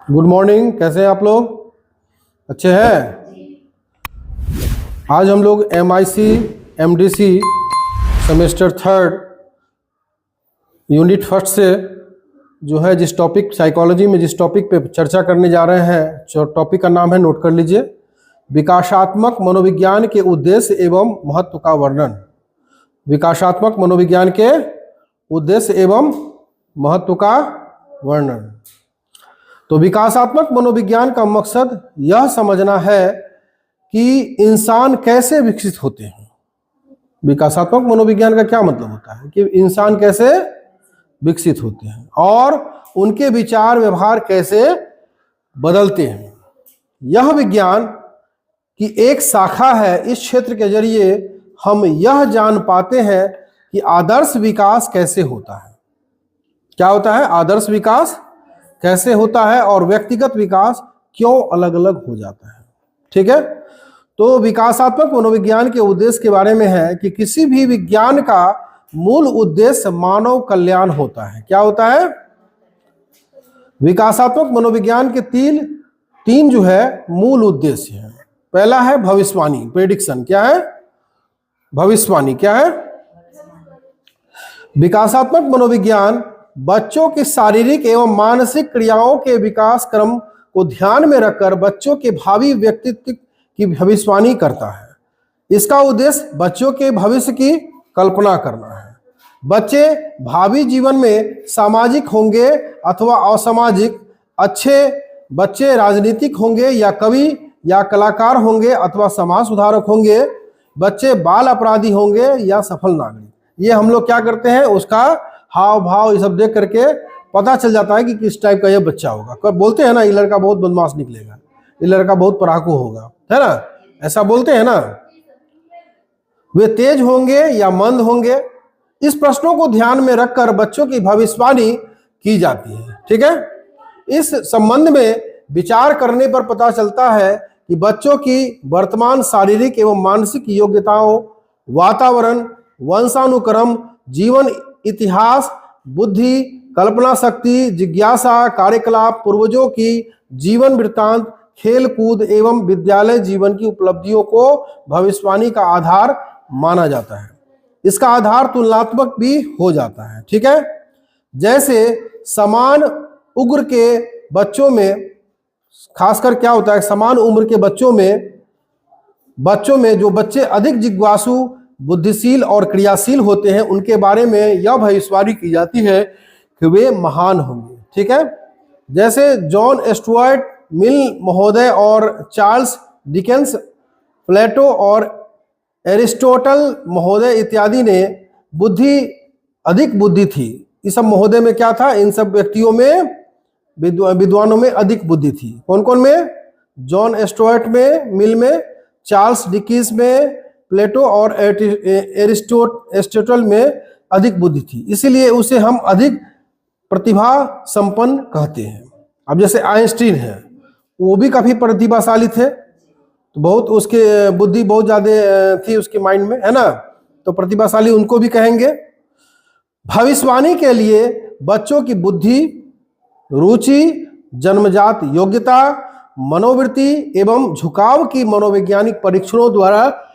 Good morning, कैसे हैं आप लोग? अच्छे हैं? आज हम लोग MIC MDC सेमेस्टर 3 यूनिट 1 से जो है जिस टॉपिक साइकोलॉजी में जिस टॉपिक पे चर्चा करने जा रहे हैं, जो टॉपिक का नाम है, नोट कर लीजिए, विकासात्मक मनोविज्ञान के उद्देश्य एवं महत्व का वर्णन। विकासात्मक मनोविज्ञान के उद्देश्य एवं महत्व का वर्णन। तो विकासात्मक मनोविज्ञान का मकसद यह समझना है कि इंसान कैसे विकसित होते हैं। विकासात्मक मनोविज्ञान का क्या मतलब होता है कि इंसान कैसे विकसित होते हैं और उनके विचार व्यवहार कैसे बदलते हैं। यह विज्ञान की एक शाखा है। इस क्षेत्र के जरिए हम यह जान पाते हैं कि आदर्श विकास कैसे होता है। क्या होता है? आदर्श विकास कैसे होता है और व्यक्तिगत विकास क्यों अलग अलग हो जाता है। ठीक है, तो विकासात्मक मनोविज्ञान के उद्देश्य के बारे में है कि किसी भी विज्ञान का मूल उद्देश्य मानव कल्याण होता है। क्या होता है? विकासात्मक मनोविज्ञान के तीन जो है मूल उद्देश्य हैं। पहला है भविष्यवाणी, प्रेडिक्शन। क्या है? भविष्यवाणी। क्या है? विकासात्मक मनोविज्ञान बच्चों की शारीरिक एवं मानसिक क्रियाओं के विकास क्रम को ध्यान में रखकर बच्चों के भावी व्यक्तित्व की भविष्यवाणी करता है। इसका उद्देश्य बच्चों के भविष्य की कल्पना करना है। बच्चे भावी जीवन में सामाजिक होंगे अथवा असामाजिक, अच्छे बच्चे राजनीतिक होंगे या कवि या कलाकार होंगे अथवा समाज सुधारक होंगे, बच्चे बाल अपराधी होंगे या सफल नागरिक। ये हम लोग क्या करते हैं, उसका हाव भाव ये सब देख करके पता चल जाता है कि किस टाइप का ये बच्चा होगा। कब बोलते हैं ना, ये लड़का बहुत बदमाश निकलेगा, ये लड़का बहुत पढ़ाकू होगा, है ना, ऐसा बोलते हैं ना। वे तेज होंगे या मंद होंगे, इस प्रश्नों को ध्यान में रखकर बच्चों की भविष्यवाणी की जाती है। ठीक है, इस संबंध में विचार करने पर पता चलता है कि बच्चों की वर्तमान शारीरिक एवं मानसिक योग्यताओं, वातावरण, वंशानुक्रम, जीवन इतिहास, बुद्धि, कल्पना शक्ति, जिज्ञासा, कार्यकलाप, पूर्वजों की जीवन वृत्तांत, खेल कूद एवं विद्यालय जीवन की उपलब्धियों को भविष्यवाणी का आधार माना जाता है। इसका आधार तुलनात्मक भी हो जाता है। ठीक है, जैसे समान उम्र के बच्चों में, खासकर क्या होता है, समान उम्र के बच्चों में जो बच्चे अधिक जिज्ञासु, बुद्धिशील और क्रियाशील होते हैं, उनके बारे में यह भविष्यवाणी की जाती है कि वे महान होंगे। ठीक है, जैसे जॉन स्टुअर्ट मिल महोदय और चार्ल्स डिकेंस, प्लेटो और एरिस्टोटल महोदय इत्यादि ने अधिक बुद्धि थी। इस सब महोदय में क्या था, इन सब व्यक्तियों में, विद्वानों में अधिक बुद्धि थी। कौन कौन में? जॉन स्टुअर्ट में, मिल में, चार्ल्स डिकेंस में, प्लेटो और एरिस्टोटल में अधिक बुद्धि थी, इसीलिए उसे हम अधिक प्रतिभा संपन्न कहते हैं। अब जैसे आइंस्टीन है, वो भी काफी प्रतिभाशाली थे, तो बहुत उसके बुद्धि बहुत ज्यादा थी उसके माइंड में, है ना, तो प्रतिभाशाली उनको भी कहेंगे। भविष्यवाणी के लिए बच्चों की बुद्धि, रुचि, जन्मजात योग्यता, मनोवृत्ति एवं झुकाव की मनोवैज्ञानिक परीक्षणों द्वारा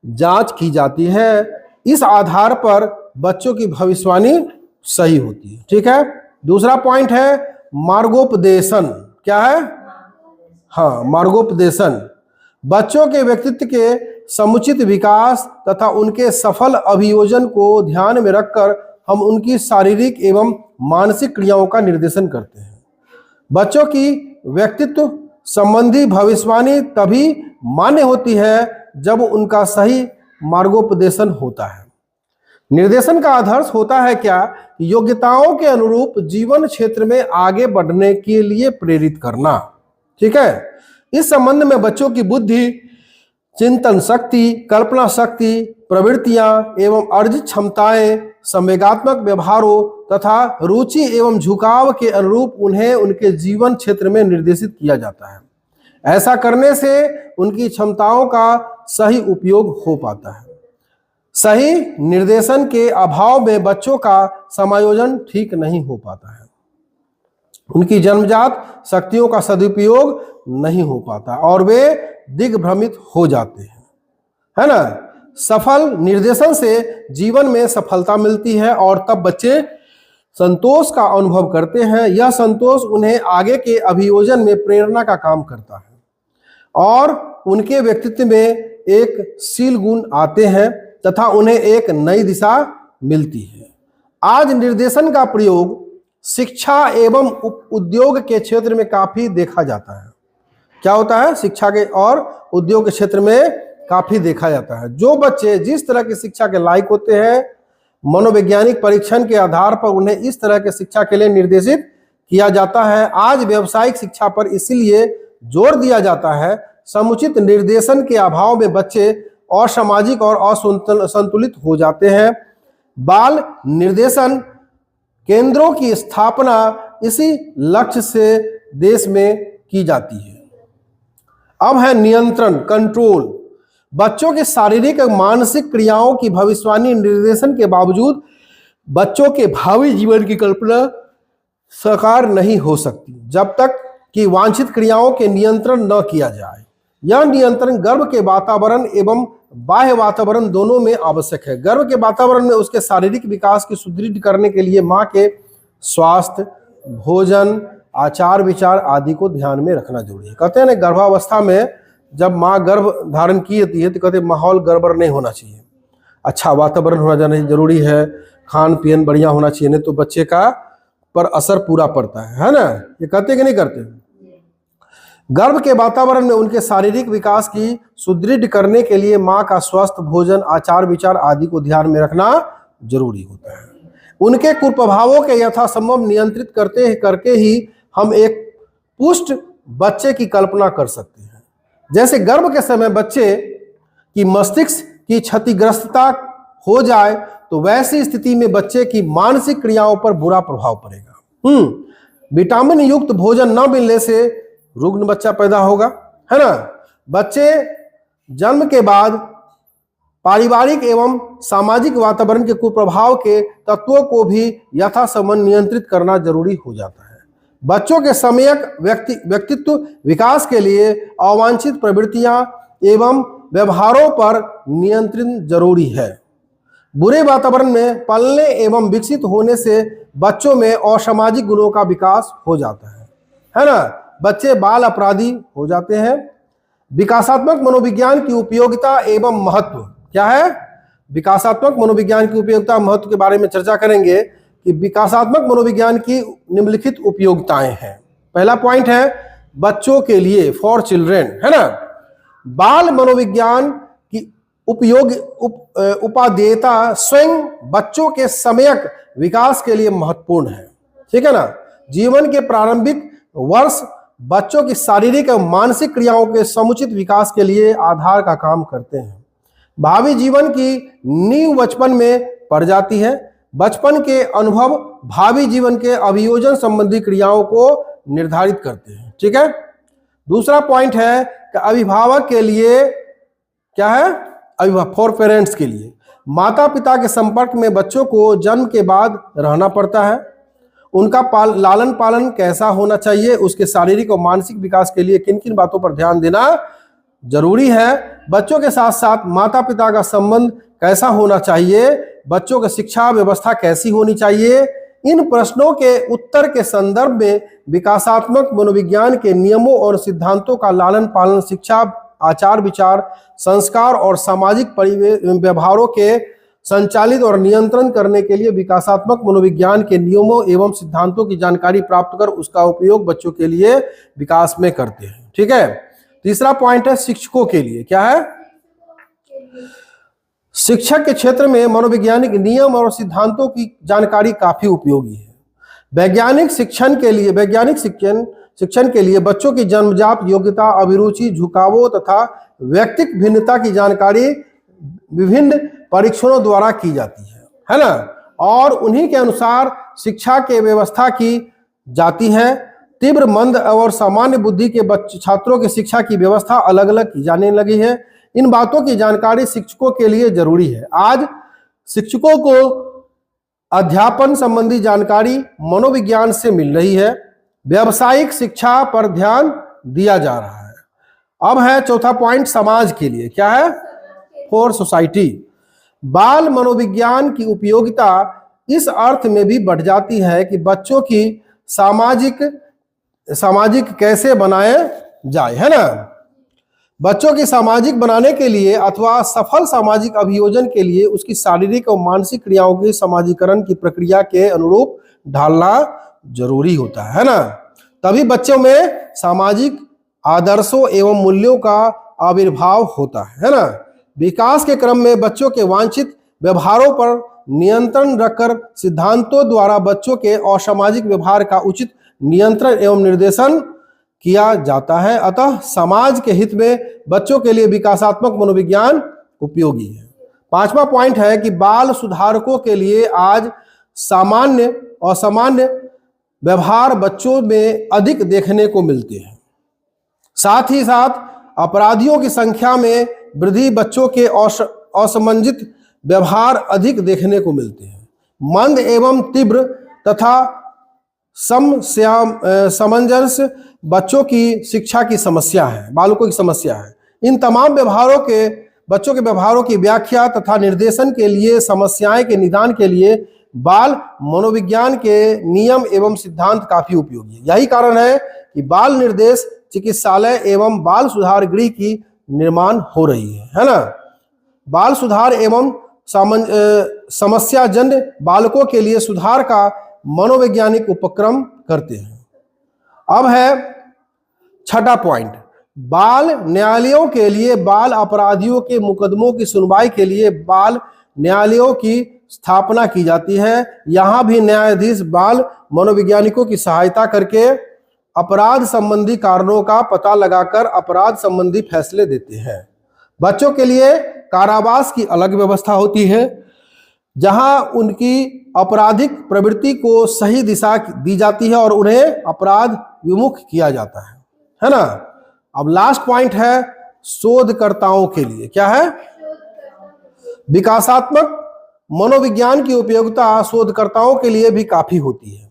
जांच की जाती है। इस आधार पर बच्चों की भविष्यवाणी सही होती है। ठीक है, दूसरा पॉइंट है मार्गोपदेशन। क्या है? हाँ, मार्गोपदेशन। बच्चों के व्यक्तित्व के समुचित विकास तथा उनके सफल अभियोजन को ध्यान में रखकर हम उनकी शारीरिक एवं मानसिक क्रियाओं का निर्देशन करते हैं। बच्चों की व्यक्तित्व संबंधी भविष्यवाणी तभी मान्य होती है जब उनका सही मार्गोपदेशन होता है। निर्देशन का आदर्श होता है क्या? योग्यताओं के अनुरूप जीवन क्षेत्र में आगे बढ़ने के लिए प्रेरित करना। ठीक है, इस संबंध में बच्चों की बुद्धि, चिंतन शक्ति, कल्पना शक्ति, प्रवृत्तियां एवं अर्जित क्षमताएं, संवेगात्मक व्यवहारों तथा रुचि एवं झुकाव के अनुरूप उन्हें उनके जीवन क्षेत्र में निर्देशित किया जाता है। ऐसा करने से उनकी क्षमताओं का सही उपयोग हो पाता है। सही निर्देशन के अभाव में बच्चों का समायोजन ठीक नहीं हो पाता है। उनकी जन्मजात शक्तियों का सदुपयोग नहीं हो पाता और वे दिग्भ्रमित हो जाते हैं, है ना। सफल निर्देशन से जीवन में सफलता मिलती है और तब बच्चे संतोष का अनुभव करते हैं। यह संतोष उन्हें आगे के अभियोजन में प्रेरणा का काम करता है और उनके व्यक्तित्व में एक शील गुण आते हैं तथा उन्हें एक नई दिशा मिलती है। आज निर्देशन का प्रयोग शिक्षा एवं उद्योग के क्षेत्र में काफी देखा जाता है। क्या होता है? शिक्षा के और उद्योग के क्षेत्र में काफी देखा जाता है। जो बच्चे जिस तरह की शिक्षा के लायक होते हैं, मनोवैज्ञानिक परीक्षण के आधार पर उन्हें इस तरह के शिक्षा के लिए निर्देशित किया जाता है। आज व्यावसायिक शिक्षा पर इसीलिए जोर दिया जाता है। समुचित निर्देशन के अभाव में बच्चे असामाजिक और असंतुलित हो जाते हैं। बाल निर्देशन केंद्रों की स्थापना इसी लक्ष्य से देश में की जाती है। अब है नियंत्रण, कंट्रोल। बच्चों के शारीरिक और मानसिक क्रियाओं की भविष्यवाणी निर्देशन के बावजूद बच्चों के भावी जीवन की कल्पना साकार नहीं हो सकती जब तक कि वांछित क्रियाओं के नियंत्रण न किया जाए। यह नियंत्रण गर्भ के वातावरण एवं बाह्य वातावरण दोनों में आवश्यक है। गर्भ के वातावरण में उसके शारीरिक विकास की सुदृढ़ करने के लिए माँ के स्वास्थ्य, भोजन, आचार विचार आदि को ध्यान में रखना जरूरी है। कहते हैं ना, गर्भावस्था में जब माँ गर्भ धारण की होती है तो कहते हैं माहौल गड़बड़ नहीं होना चाहिए, अच्छा वातावरण होना जाना जरूरी है, खान पीन बढ़िया होना चाहिए, नहीं तो बच्चे का पर असर पूरा पड़ता है ना। ये कहते कि नहीं करते? गर्भ के वातावरण में उनके शारीरिक विकास की सुदृढ़ करने के लिए माँ का स्वस्थ भोजन, आचार विचार आदि को ध्यान में रखना जरूरी होता है। उनके कुप्रभावों के यथासंभव नियंत्रित करके ही हम एक पुष्ट बच्चे की कल्पना कर सकते हैं। जैसे गर्भ के समय बच्चे की मस्तिष्क की क्षतिग्रस्तता हो जाए तो वैसी स्थिति में बच्चे की मानसिक क्रियाओं पर बुरा प्रभाव पड़ेगा। विटामिन युक्त भोजन न मिलने से रुग्ण बच्चा पैदा होगा, है ना। बच्चे जन्म के बाद पारिवारिक एवं सामाजिक वातावरण के कुप्रभाव के तत्वों को भी यथासंभव नियंत्रित करना जरूरी हो जाता है। बच्चों के सम्यक व्यक्तित्व विकास के लिए अवांछित प्रवृत्तियां एवं व्यवहारों पर नियंत्रण जरूरी है। बुरे वातावरण में पलने एवं विकसित होने से बच्चों में असामाजिक गुणों का विकास हो जाता है ना। बच्चे बाल अपराधी हो जाते हैं। विकासात्मक मनोविज्ञान की उपयोगिता एवं महत्व क्या है? विकासात्मक मनोविज्ञान की उपयोगिता महत्व के बारे में चर्चा करेंगे कि विकासात्मक मनोविज्ञान की निम्नलिखित उपयोगिताएं हैं। पहला पॉइंट है बच्चों के लिए, फॉर चिल्ड्रेन, है ना। बाल मनोविज्ञान की उपादेयता स्वयं बच्चों के सम्यक विकास के लिए महत्वपूर्ण है, ठीक है ना। जीवन के प्रारंभिक वर्ष बच्चों की शारीरिक और मानसिक क्रियाओं के समुचित विकास के लिए आधार का काम करते हैं। भावी जीवन की नींव बचपन में पड़ जाती है। बचपन के अनुभव भावी जीवन के अभियोजन संबंधी क्रियाओं को निर्धारित करते हैं, ठीक है। दूसरा पॉइंट है कि अभिभावक के लिए क्या है? फॉर पेरेंट्स के लिए माता पिता के संपर्क में बच्चों को जन्म के बाद रहना पड़ता है। उनका लालन पालन कैसा होना चाहिए, उसके शारीरिक और मानसिक विकास के लिए किन किन बातों पर ध्यान देना जरूरी है। बच्चों के साथ साथ माता पिता का संबंध कैसा होना चाहिए, बच्चों की शिक्षा व्यवस्था कैसी होनी चाहिए, इन प्रश्नों के उत्तर के संदर्भ में विकासात्मक मनोविज्ञान के नियमों और सिद्धांतों का लालन पालन, शिक्षा, आचार विचार, संस्कार और सामाजिक व्यवहारों के संचालित और नियंत्रण करने के लिए विकासात्मक मनोविज्ञान के नियमों एवं सिद्धांतों की जानकारी प्राप्त कर उसका उपयोग बच्चों के लिए विकास में करते हैं, ठीक है। तीसरा पॉइंट है शिक्षकों के लिए, क्या है? शिक्षक के क्षेत्र में मनोवैज्ञानिक नियम और सिद्धांतों की जानकारी काफी उपयोगी है। वैज्ञानिक शिक्षण के लिए बच्चों की जन्मजात योग्यता, अभिरुचि, झुकावों तथा व्यक्तिगत भिन्नता की जानकारी विभिन्न परीक्षणों द्वारा की जाती है ना, और उन्हीं के अनुसार शिक्षा के व्यवस्था की जाती है। तीव्र, मंद और सामान्य बुद्धि के छात्रों की शिक्षा की व्यवस्था अलग अलग की जाने लगी है। इन बातों की जानकारी शिक्षकों के लिए जरूरी है। आज शिक्षकों को अध्यापन संबंधी जानकारी मनोविज्ञान से मिल रही है। व्यावसायिक शिक्षा पर ध्यान दिया जा रहा है। अब है चौथा पॉइंट समाज के लिए, क्या है? For society. बाल मनोविज्ञान की उपयोगिता इस अर्थ में भी बढ़ जाती है कि बच्चों की सामाजिक कैसे बनाए जाए, है ना। बच्चों की सामाजिक बनाने के लिए अथवा सफल सामाजिक अभियोजन के लिए उसकी शारीरिक और मानसिक क्रियाओं के समाजीकरण की प्रक्रिया के अनुरूप ढालना जरूरी होता है ना। तभी बच्चों में सामाजिक आदर्शों एवं मूल्यों का आविर्भाव होता है ना। विकास के क्रम में बच्चों के वांछित व्यवहारों पर नियंत्रण रखकर सिद्धांतों द्वारा बच्चों के असामाजिक व्यवहार का उचित नियंत्रण एवं निर्देशन किया जाता है। अतः समाज के हित में बच्चों के लिए विकासात्मक मनोविज्ञान उपयोगी है। पांचवा पॉइंट है कि बाल सुधारकों के लिए आज सामान्य और असामान्य व्यवहार बच्चों में अधिक देखने को मिलते हैं। साथ ही साथ अपराधियों की संख्या में वृद्धि, बच्चों के असमंजित व्यवहार अधिक देखने को मिलते हैं। मंद एवं तीव्र तथा सामंजस्य बच्चों की शिक्षा की समस्या है, बालकों की समस्या है। इन तमाम बच्चों के व्यवहारों की व्याख्या तथा निर्देशन के लिए, समस्याएं के निदान के लिए बाल मनोविज्ञान के नियम एवं सिद्धांत काफी उपयोगी है। यही कारण है कि बाल निर्देश चिकित्सालय एवं बाल सुधार गृह की निर्माण हो रही है ना। बाल सुधार एवं समस्याजन्य बालकों के लिए सुधार का मनोवैज्ञानिक उपक्रम करते हैं। अब है छठा पॉइंट, बाल न्यायालयों के लिए बाल अपराधियों के मुकदमों की सुनवाई के लिए बाल न्यायालयों की स्थापना की जाती है। यहाँ भी न्यायाधीश बाल मनोवैज्ञानिकों की सहायता करके अपराध संबंधी कारणों का पता लगाकर अपराध संबंधी फैसले देते हैं। बच्चों के लिए कारावास की अलग व्यवस्था होती है, जहां उनकी आपराधिक प्रवृत्ति को सही दिशा दी जाती है और उन्हें अपराध विमुख किया जाता है ना। अब लास्ट पॉइंट है शोधकर्ताओं के लिए, क्या है? विकासात्मक मनोविज्ञान की उपयोगिता शोधकर्ताओं के लिए भी काफी होती है।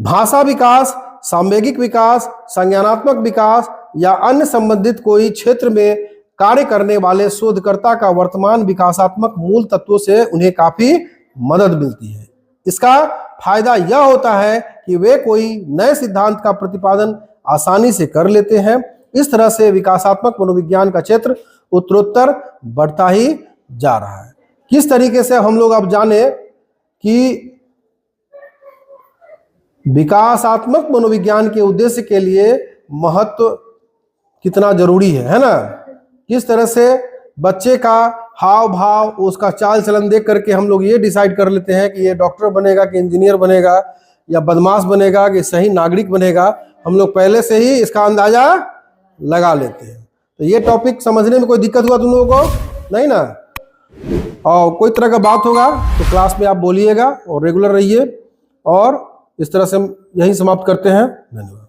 भाषा विकास, सांवेगिक विकास, संज्ञानात्मक विकास या अन्य संबंधित कोई क्षेत्र में कार्य करने वाले शोधकर्ता का वर्तमान विकासात्मक मूल तत्वों से उन्हें काफी मदद मिलती है। इसका फायदा यह होता है कि वे कोई नए सिद्धांत का प्रतिपादन आसानी से कर लेते हैं। इस तरह से विकासात्मक मनोविज्ञान का क्षेत्र उत्तरोत्तर बढ़ता ही जा रहा है। किस तरीके से हम लोग अब जाने कि विकासात्मक मनोविज्ञान के उद्देश्य के लिए महत्व कितना जरूरी है ना। किस तरह से बच्चे का हाव भाव, उसका चाल चलन देख करके हम लोग ये डिसाइड कर लेते हैं कि ये डॉक्टर बनेगा कि इंजीनियर बनेगा या बदमाश बनेगा कि सही नागरिक बनेगा। हम लोग पहले से ही इसका अंदाजा लगा लेते हैं। तो ये टॉपिक समझने में कोई दिक्कत हुआ तुम लोगों को? नहीं ना। और कोई तरह का बात होगा तो क्लास में आप बोलिएगा और रेगुलर रहिए। और इस तरह से हम यहीं समाप्त करते हैं। धन्यवाद।